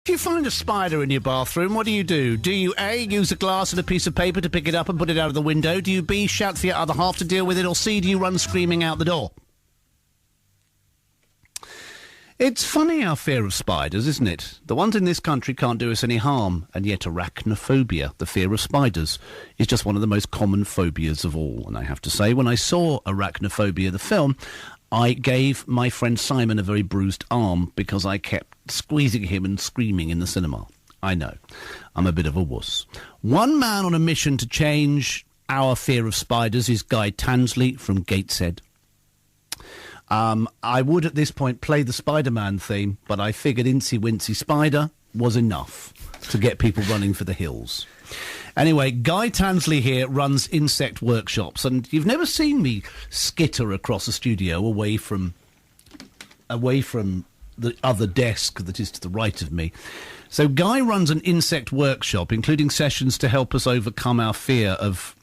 If you find a spider in your bathroom, what do? Do you A, use a glass and a piece of paper to pick it up and put it out of the window? Do you B, shout to your other half to deal with it? Or C, do you run screaming out the door? It's funny our fear of spiders, isn't it? The ones in this country can't do us any harm, and yet arachnophobia, the fear of spiders, is just one of the most common phobias of all. And I have to say, when I saw Arachnophobia, the film, I gave my friend Simon a very bruised arm because I kept squeezing him and screaming in the cinema. I know, I'm a bit of a wuss. One man on a mission to change our fear of spiders is Guy Tansley from Gateshead. I would at this point play the Spider-Man theme, but I figured Incy Wincy Spider was enough to get people running for the hills. Anyway, Guy Tansley here runs insect workshops, and you've never seen me skitter across a studio away from the other desk that is to the right of me. So Guy runs an insect workshop, including sessions to help us overcome our fear of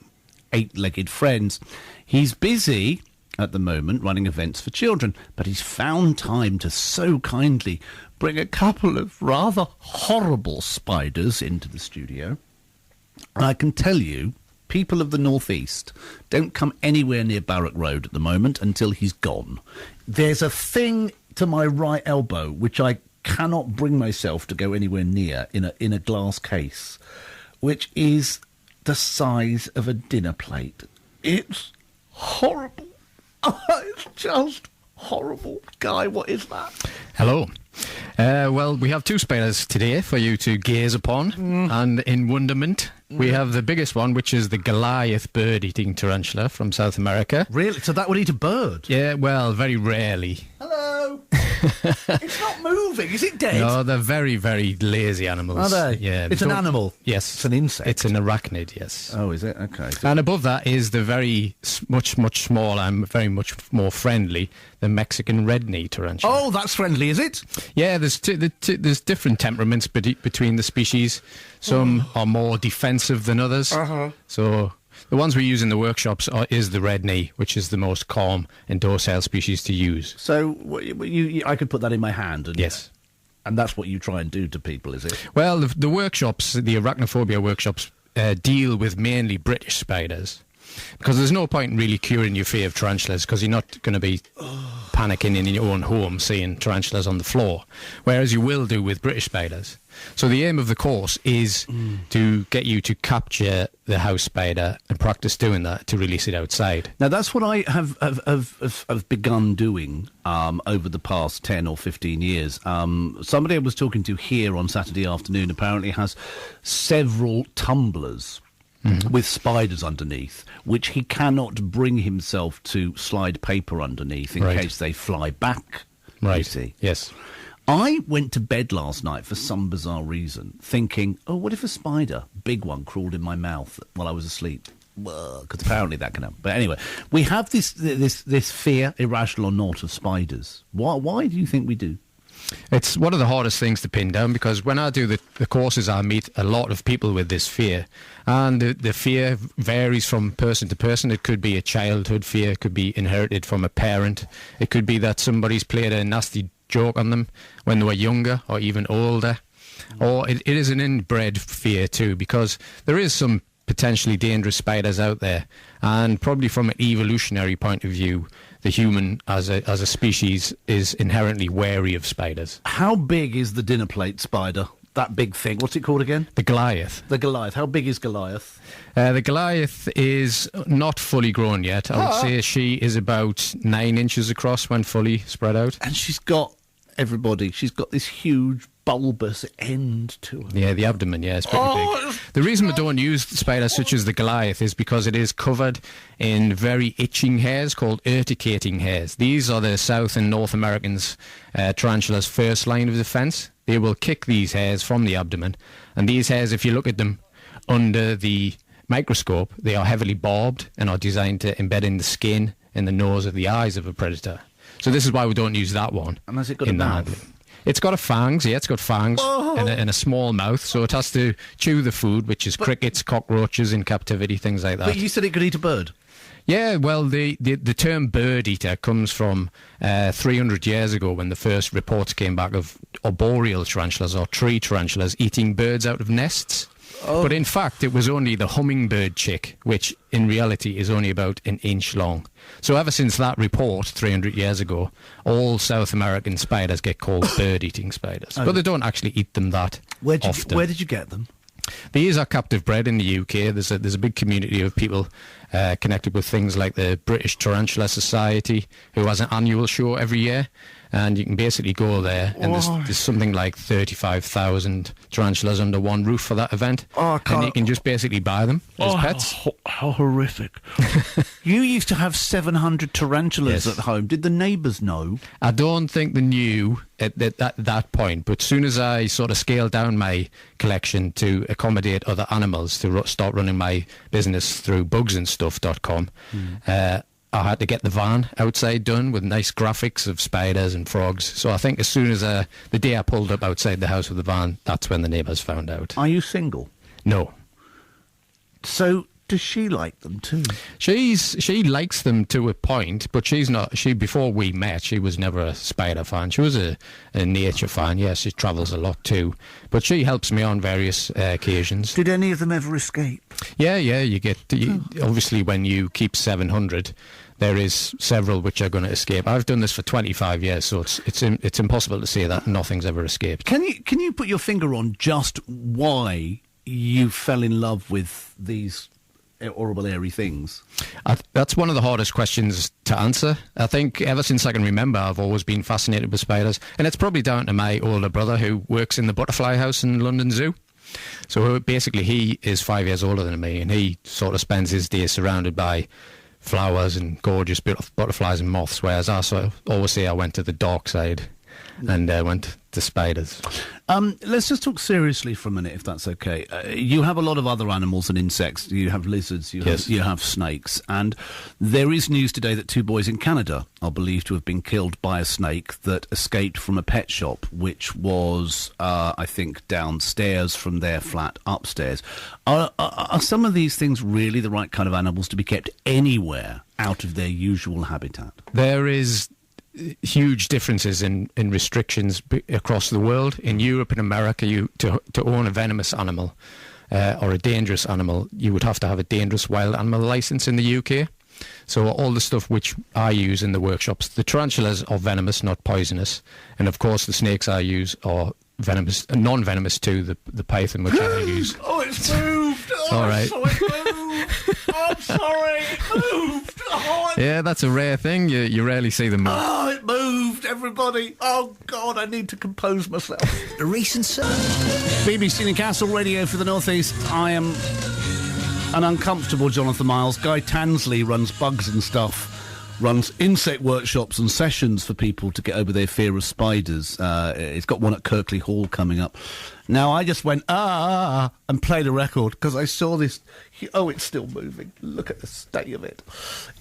eight-legged friends. He's busy at the moment running events for children, but he's found time to so kindly bring a couple of rather horrible spiders into the studio. And I can tell you, people of the North East don't come anywhere near Barrack Road at the moment until he's gone. There's a thing to my right elbow which I cannot bring myself to go anywhere near in a glass case, which is the size of a dinner plate. It's horrible. It's just horrible. Guy, what is that? Hello. Well, we have two spiders today for you to gaze upon, and in wonderment, we have the biggest one, which is the Goliath bird-eating tarantula from South America. Really? So that would eat a bird? Yeah, well, very rarely. Hello. It's not moving. Is it dead? No, they're very, very lazy animals. Are they? Yeah. It's an animal? Yes. It's an insect? It's an arachnid, yes. Oh, is it? Okay. And above that is the very much smaller and very much more friendly, the Mexican red-knee tarantula. Oh, that's friendly, is it? Yeah, there's different temperaments between the species. Some are more defensive than others. So the ones we use in the workshops is the red knee, which is the most calm and docile species to use. So I could put that in my hand? Yes. And that's what you try and do to people, is it? Well, the workshops, the arachnophobia workshops, deal with mainly British spiders. Because there's no point in really curing your fear of tarantulas, because you're not going to be panicking in your own home seeing tarantulas on the floor, whereas you will do with British spiders. So the aim of the course is to get you to capture the house spider and practice doing that to release it outside. Now, that's what I have begun doing over the past 10 or 15 years. Somebody I was talking to here on Saturday afternoon apparently has several tumblers with spiders underneath, which he cannot bring himself to slide paper underneath in case they fly back. Right. You see. Yes. I went to bed last night for some bizarre reason, thinking, oh, what if a spider, big one, crawled in my mouth while I was asleep? Because apparently that can happen. But anyway, we have this fear, irrational or not, of spiders. Why do you think we do? It's one of the hardest things to pin down, because when I do the courses, I meet a lot of people with this fear. And the fear varies from person to person. It could be a childhood fear. It could be inherited from a parent. It could be that somebody's played a nasty joke on them when they were younger or even older. Or it is an inbred fear too, because there is some potentially dangerous spiders out there. And probably from an evolutionary point of view, the human as a species is inherently wary of spiders. How big is the dinner plate spider? That big thing. What's it called again? The Goliath. The Goliath. How big is Goliath? The Goliath is not fully grown yet. I would say she is about 9 inches across when fully spread out. And she's got this huge bulbous end to her. Yeah, the abdomen, yeah, it's pretty big. The reason we don't use spiders such as the Goliath is because it is covered in very itching hairs called urticating hairs. These are the South and North Americans' tarantula's first line of defense. They will kick these hairs from the abdomen, and these hairs, if you look at them under the microscope, they are heavily barbed and are designed to embed in the skin and the nose of the eyes of a predator. So this is why we don't use that one. And has it got a mouth? It's got fangs, yeah, it's got fangs and a small mouth, so it has to chew the food, which is crickets, cockroaches in captivity, things like that. But you said it could eat a bird? Yeah, well, the term bird eater comes from 300 years ago when the first reports came back of arboreal tarantulas or tree tarantulas eating birds out of nests. Oh. But in fact, it was only the hummingbird chick, which in reality is only about an inch long. So ever since that report 300 years ago, all South American spiders get called bird-eating spiders. But they don't actually eat them that often. Where did you get them? These are captive bred in the UK. There's a big community of people connected with things like the British Tarantula Society, who has an annual show every year. And you can basically go there, and there's something like 35,000 tarantulas under one roof for that event. And you can just basically buy them as pets. How horrific. You used to have 700 tarantulas at home. Did the neighbours know? I don't think they knew at that point, but as soon as I sort of scaled down my collection to accommodate other animals, to start running my business through bugsandstuff.com, I had to get the van outside done with nice graphics of spiders and frogs. So I think as soon as the day I pulled up outside the house with the van, that's when the neighbours found out. Are you single? No. So does she like them too? She likes them to a point, but she's not. Before we met, she was never a spider fan. She was a nature fan. Yes, she travels a lot too, but she helps me on various occasions. Did any of them ever escape? Yeah. Obviously, when you keep 700, there is several which are going to escape. I've done this for 25 years, so it's impossible to say that nothing's ever escaped. Can you put your finger on just why you fell in love with these horrible airy things? That's one of the hardest questions to answer. I think ever since I can remember, I've always been fascinated with spiders, and it's probably down to my older brother who works in the butterfly house in London Zoo. So basically he is 5 years older than me, and he sort of spends his days surrounded by flowers and gorgeous butterflies and moths, whereas I sort of always say I went to the dark side and went to spiders. Let's just talk seriously for a minute, if that's okay. You have a lot of other animals and insects. You have lizards, you have snakes. And there is news today that 2 boys in Canada are believed to have been killed by a snake that escaped from a pet shop, which was, I think, downstairs from their flat upstairs. Are some of these things really the right kind of animals to be kept anywhere out of their usual habitat? There is huge differences in restrictions across the world. In Europe and America, to own a venomous animal or a dangerous animal, you would have to have a dangerous wild animal licence in the UK. So all the stuff which I use in the workshops, the tarantulas are venomous, not poisonous, and of course the snakes I use are venomous, non-venomous too. The python which I use. Oh, it's moved. All right. So it moved. I'm sorry, it moved. Oh, yeah, that's a rare thing. You rarely see them move. Oh, it moved, everybody. Oh, God, I need to compose myself. A recent survey. BBC Newcastle Radio for the North East. I am an uncomfortable Jonathan Miles. Guy Tansley runs Bugs and Stuff, runs insect workshops and sessions for people to get over their fear of spiders. It's got one at Kirkley Hall coming up. Now, I just went, and played a record because I saw this. Oh, it's still moving. Look at the state of it.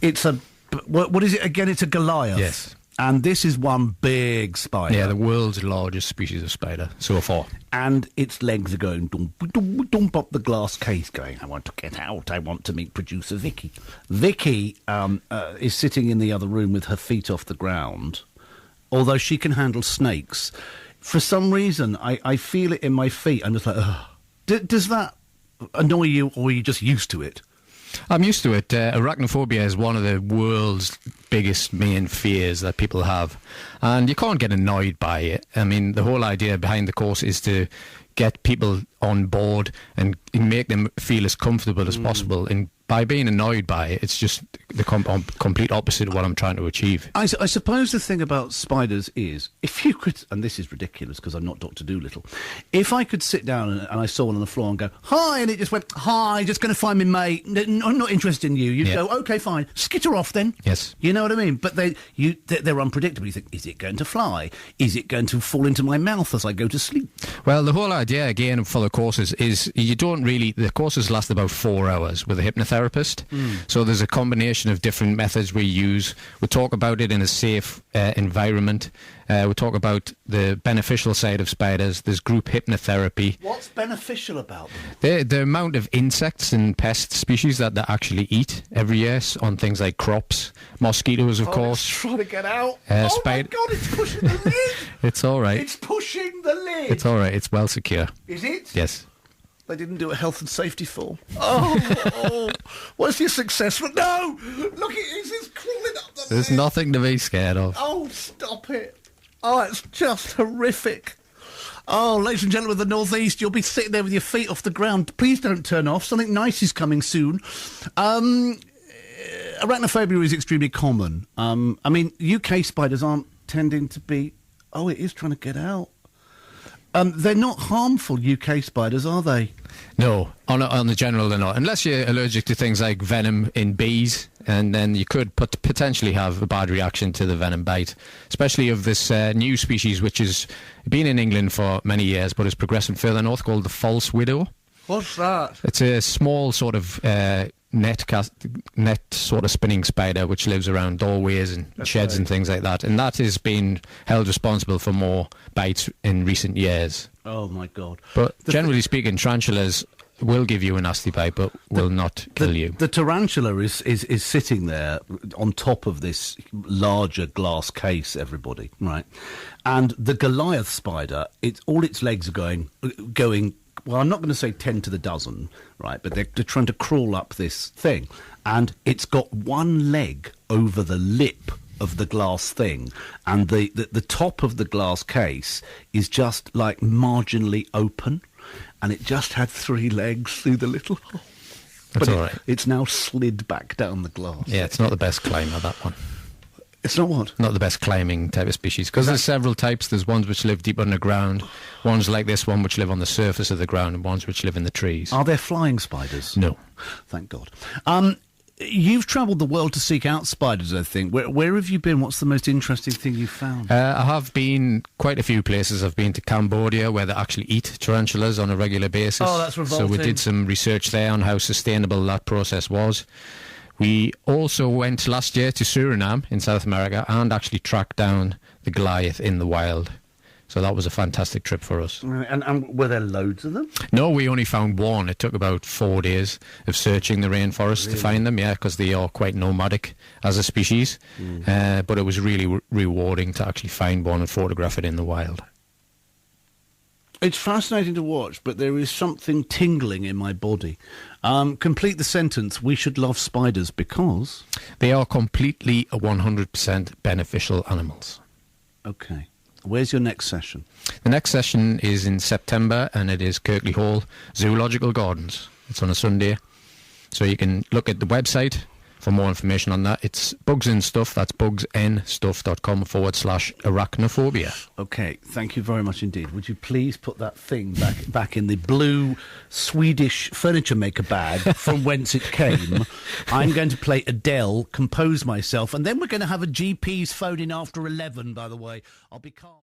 It's a, what is it again? It's a Goliath. Yes. And this is one big spider. Yeah, the world's largest species of spider so far. And its legs are going dump up the glass case going, I want to get out, I want to meet producer Vicky. Vicky is sitting in the other room with her feet off the ground, although she can handle snakes. For some reason, I feel it in my feet. I'm just like, ugh. Does that annoy you, or are you just used to it? I'm used to it. Arachnophobia is one of the world's biggest main fears that people have. And you can't get annoyed by it. I mean, the whole idea behind the course is to get people on board and make them feel as comfortable as possible. And by being annoyed by it, it's just the complete opposite of what I'm trying to achieve. I suppose the thing about spiders is, if you could, and this is ridiculous because I'm not Dr. Dolittle, if I could sit down and I saw one on the floor and go, hi, and it just went, hi, just going to find me mate, I'm not interested in you, you'd go, okay, fine, skitter off then. Yes. You know what I mean? But they're unpredictable. You think, is it going to fly? Is it going to fall into my mouth as I go to sleep? Well, the whole idea, again, for the courses is you don't really, the courses last about 4 hours with a hypnotherapist. hypnotherapist. So there's a combination of different methods we use. We talk about it in a safe environment. We talk about the beneficial side of spiders. There's group hypnotherapy. What's beneficial about them? The amount of insects and pest species that they actually eat every year on things like crops, mosquitoes, of course. It's trying to get out. Oh my God, it's pushing the lid. It's all right. It's pushing the lid. It's all right. It's well secure. Is it? Yes. They didn't do a health and safety form. Oh, what's your success? No! Look, it's crawling up the There's lid. nothing to be scared of. Oh, stop it. Oh, it's just horrific. Oh, ladies and gentlemen of the Northeast, you'll be sitting there with your feet off the ground. Please don't turn off. Something nice is coming soon. Arachnophobia is extremely common. I mean, UK spiders aren't tending to be... Oh, it is trying to get out. They're not harmful, UK spiders, are they? No, on the general they're not. Unless you're allergic to things like venom in bees, and then you could potentially have a bad reaction to the venom bite, especially of this new species which has been in England for many years but is progressing further north, called the false widow. What's that? It's a small sort of net sort of spinning spider which lives around doorways and sheds and things like that, and that has been held responsible for more bites in recent years. Oh my God. But generally speaking, tarantulas will give you a nasty bite but will not kill you. The tarantula is sitting there on top of this larger glass case, everybody, right? And the Goliath spider, all its legs are going, well, I'm not going to say 10 to the dozen, right, but they're trying to crawl up this thing. And it's got one leg over the lip of the glass thing, and the top of the glass case is just, like, marginally open, and it just had 3 legs through the little hole. That's all right. It's now slid back down the glass. Yeah, it's not the best climber, that one. It's not what? Not the best climbing type of species, because there's several types. There's ones which live deep underground, ones like this one which live on the surface of the ground, and ones which live in the trees. Are there flying spiders? No. Thank God. You've travelled the world to seek out spiders, I think. Where have you been? What's the most interesting thing you've found? I have been quite a few places. I've been to Cambodia, where they actually eat tarantulas on a regular basis. Oh, that's revolting. So we did some research there on how sustainable that process was. We also went last year to Suriname in South America and actually tracked down the Goliath in the wild. So that was a fantastic trip for us. And were there loads of them? No, we only found one. It took about 4 days of searching the rainforest to find them, because they are quite nomadic as a species. But it was really rewarding to actually find one and photograph it in the wild. It's fascinating to watch, but there is something tingling in my body. Complete the sentence, we should love spiders because... They are completely 100% beneficial animals. Okay. Where's your next session? The next session is in September, and it is Kirkley Hall Zoological Gardens. It's on a Sunday. So you can look at the website for more information on that. It's Bugs and Stuff. That's bugsnstuff.com/arachnophobia. Okay, thank you very much indeed. Would you please put that thing back in the blue Swedish furniture maker bag from whence it came? I'm going to play Adele, compose myself, and then we're going to have a GP's phone in after 11, by the way. I'll be calm.